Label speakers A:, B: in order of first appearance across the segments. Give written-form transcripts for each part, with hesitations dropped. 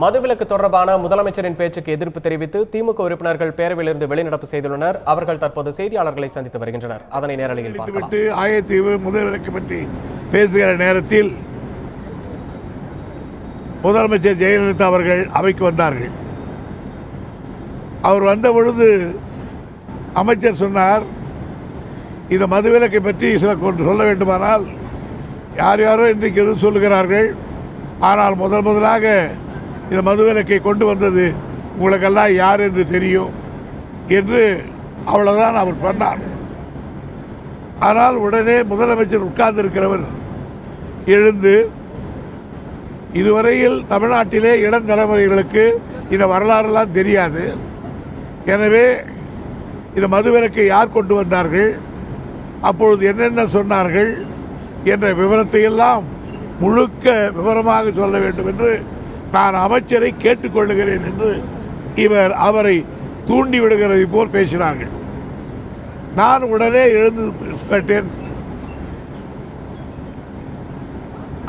A: மதுவிலக்கு தொடர்பான முதலமைச்சரின் பேச்சுக்கு எதிர்ப்பு தெரிவித்து திமுக உறுப்பினர்கள் பேரவையிலிருந்து வெளிநடப்பு செய்துள்ளனர். அவர்கள் தற்போது செய்தியாளர்களை சந்தித்து வருகின்றனர். அதனை நேரலையில் பார்க்கலாம்.
B: ஆயத்தீவு முதல்விலக்கு பற்றி பேசுகிற நேரத்தில் முதலமைச்சர் ஜெயலலிதா அவர்கள் அவைக்கு வந்தார்கள். அவர் வந்த பொழுது அமைச்சர் சொன்னார், இந்த மதுவிலக்கை பற்றி சில சொல்ல வேண்டுமானால் யார் யாரோ இன்றைக்கு எதுவும் சொல்லுகிறார்கள், ஆனால் முதலாக இந்த மதுவிலக்கை கொண்டு வந்தது உங்களுக்கெல்லாம் யார் என்று தெரியும் என்று அவ்வளவுதான் அவர் சொன்னார். ஆனால் உடனே முதலமைச்சர் உட்கார்ந்து இருக்கிறவர் எழுந்து, இதுவரையில் தமிழ்நாட்டிலே இளம் தலைமுறைகளுக்கு இந்த வரலாறுலாம் தெரியாது, எனவே இந்த மதுவிலக்கை யார் கொண்டு வந்தார்கள், அப்பொழுது என்னென்ன சொன்னார்கள் என்ற விவரத்தை எல்லாம் முழுக்க விவரமாக சொல்ல வேண்டும் என்று நான் அமைச்சரை கேட்டுக்கொள்ளுகிறேன் என்று இவர் அவரை தூண்டி விடுகிறதை போல் பேசினார்கள். நான் உடனே எழுந்து கேட்டேன்,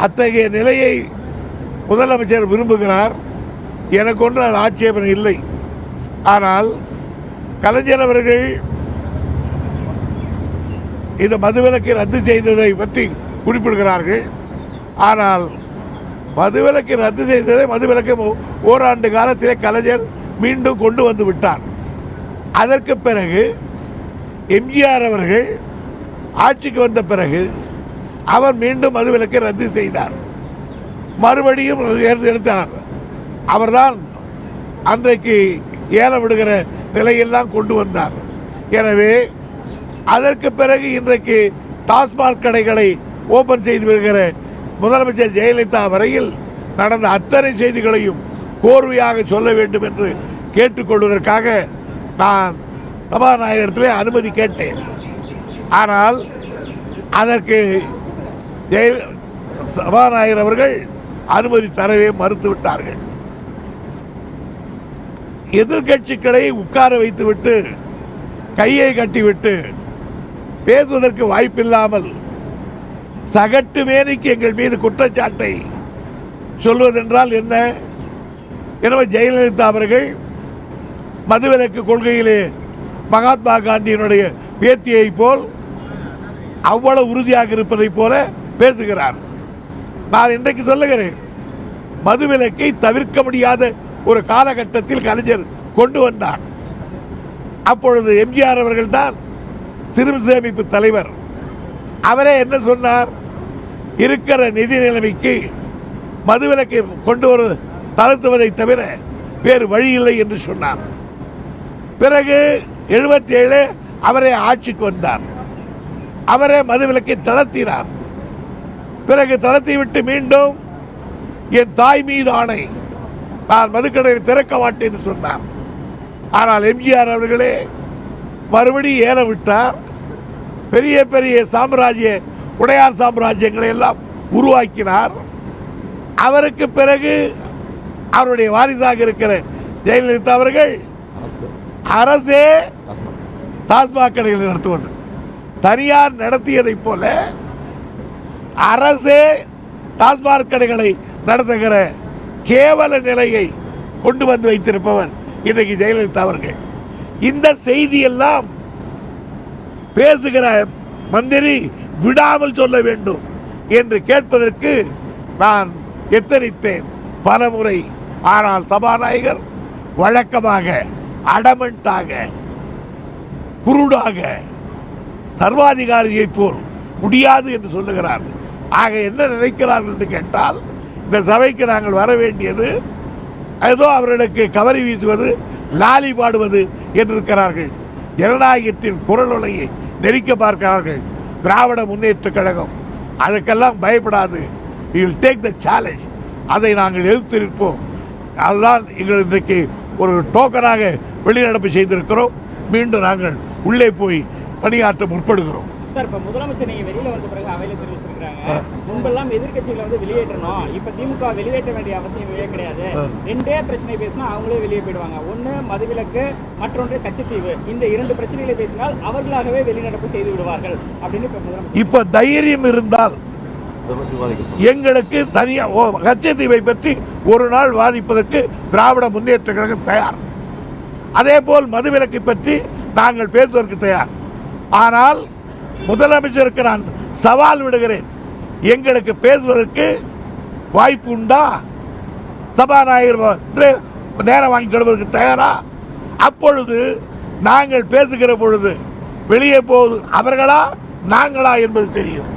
B: அத்தகைய நிலையை முதலமைச்சர் விரும்புகிறார், எனக்கு ஒன்று அது ஆட்சேபனை இல்லை. ஆனால் கலைஞர் அவர்கள் இந்த மதுவிலக்கை ரத்து செய்ததை பற்றி குறிப்பிடுகிறார்கள். ஆனால் மதுவிலக்கை ரத்து செய்ததை மதுவிலக்கை ஓராண்டு காலத்திலே கலைஞர் மீண்டும் கொண்டு வந்து விட்டார். அதற்கு பிறகு எம்ஜிஆர் அவர்கள் ஆட்சிக்கு வந்த பிறகு அவர் மீண்டும் மதுவிலக்கை ரத்து செய்தார், மறுபடியும் எடுத்தார். அவர்தான் அன்றைக்கு ஏலம் விடுகிற நிலையெல்லாம் கொண்டு வந்தார். எனவே அதற்கு பிறகு இன்றைக்கு டாஸ்மாக் கடைகளை ஓபன் செய்து வருகிற முதலமைச்சர் ஜெயலலிதா வரையில் நடந்த அத்தனை செய்திகளையும் கோர்வையாக சொல்ல வேண்டும் என்று கேட்டுக்கொள்வதற்காக நான் சபாநாயகரிடத்திலே அனுமதி கேட்டேன். ஆனால் அதற்கு சபாநாயகர் அவர்கள் அனுமதி தரவே மறுத்துவிட்டார்கள். எதிர்கட்சிகளை உட்கார வைத்துவிட்டு கையை கட்டிவிட்டு பேசுவதற்கு வாய்ப்பில்லாமல் சகட்டு மேனிக்கு எங்கள் மீது குற்றச்சாட்டை சொல்வதென்றால் என்ன? எனவே ஜெயலலிதா அவர்கள் மதுவிலக்கு கொள்கையிலே மகாத்மா காந்தியினுடைய பேத்தியை போல் அவ்வளவு உறுதியாக இருப்பதை போல பேசுகிறார். நான் இன்றைக்கு சொல்லுகிறேன், மதுவிலக்கை தவிர்க்க முடியாத ஒரு காலகட்டத்தில் கலைஞர் கொண்டு வந்தார். அப்பொழுது எம்ஜிஆர் அவர்கள் தான் சிறுமி சேமிப்பு தலைவர். அவரே என்ன சொன்னார், இருக்கிற நிதி நிலைமைக்கு மதுவிலக்கை கொண்டு வர தளர்த்துவதை தவிர வேறு வழி இல்லை என்று சொன்னார். பிறகு 77 அவரே ஆட்சிக்கு வந்தார், அவரே மதுவிலக்கை தளர்த்தினார். பிறகு தளர்த்தி விட்டு மீண்டும் என் தாய் மீது ஆணை, நான் மதுக்கடையை திறக்க மாட்டேன் என்று சொன்னார். ஆனால் எம்ஜிஆர் அவர்களே மறுபடியும் ஏல விட்டார். பெரிய பெரிய சாம்ராஜ்ய உடையார் சாம்ராஜ்யங்களை எல்லாம் உருவாக்கினார். அவருக்கு பிறகு அவருடைய வாரிசாக இருக்கிற ஜெயலலிதா அவர்கள் அரசே டாஸ்மாக் கடைகளை நடத்துவது, தனியார் நடத்தியதை போல அரசே டாஸ்மாக் கடைகளை நடத்துகிற கேவல நிலையை கொண்டு வந்து வைத்திருப்பவர் இன்றைக்கு ஜெயலலிதா அவர்கள். இந்த செய்தி எல்லாம் பேசுகிற மந்திரி விடாமல் சொல்ல வேண்டும் என்று கேட்பதற்கு நான் எத்தனித்தேன் பலமுறை. ஆனால் சபாநாயகர் வழக்கமாக அடமெண்டாக குருடாக சர்வாதிகாரியை போல் முடியாது என்று சொல்லுகிறார். ஆக என்ன நினைக்கிறார்கள் என்று கேட்டால், இந்த சபைக்கு நாங்கள் வர வேண்டியது ஏதோ அவர்களுக்கு கவரி வீசுவது, லாலி பாடுவது என்றிருக்கிறார்கள். ஜனநாயகத்தின் குரல் ஒலையை நெரிக்க பார்க்கிறார்கள். திராவிட முன்னேற்ற கழகம் அதுக்கெல்லாம் பயப்படாது. we will take the challenge. அதை நாங்கள் எதிர்த்து நிற்போம். அதுதான் எங்கள் இன்றைக்கு ஒரு டோக்கனாக வெளிநடப்பு செய்திருக்கிறோம். மீண்டும் நாங்கள் உள்ளே போய் பணியாற்ற முற்படுகிறோம்.
C: சார், இப்ப முதலமைச்சர் நீங்க வெளியில வந்த பிறகு அவையில தெரிவிச்சிருக்காங்க, முன்பெல்லாம் எதிர்கட்சிகளை வந்து வெளியேற்றணும், இப்ப திமுக வெளியேற்ற வேண்டிய அவசியமே கிடையாது. ரெண்டே பிரச்சனை பேசினா அவங்களே வெளியே போயிடுவாங்க. ஒன்னு மதுவிலக்கு, மற்றொன்று கச்சத்தீவு. இந்த இரண்டு பிரச்சனைகளை பேசினால் அவர்களாகவே வெளிநடப்பு செய்து விடுவார்கள் அப்படின்னு இப்ப
B: தைரியம் இருந்தால் எங்களுக்கு தனியா கச்சத்தீவை பற்றி ஒரு நாள் வாதிப்பதற்கு திராவிட முன்னேற்ற கழகம் தயார். அதே போல் மதுவிலக்கை பற்றி நாங்கள் பேசுவதற்கு தயார். ஆனால் முதலமைச்சருக்கு நான் சவால் விடுகிறேன், எங்களுக்கு பேசுவதற்கு வாய்ப்பு உண்டா? சபாநாயகர் நேரம் வாங்கி கொள்வதற்கு தயாரா? அப்பொழுது நாங்கள் பேசுகிற பொழுது வெளியே போவது அவர்களா நாங்களா என்பது தெரியும்.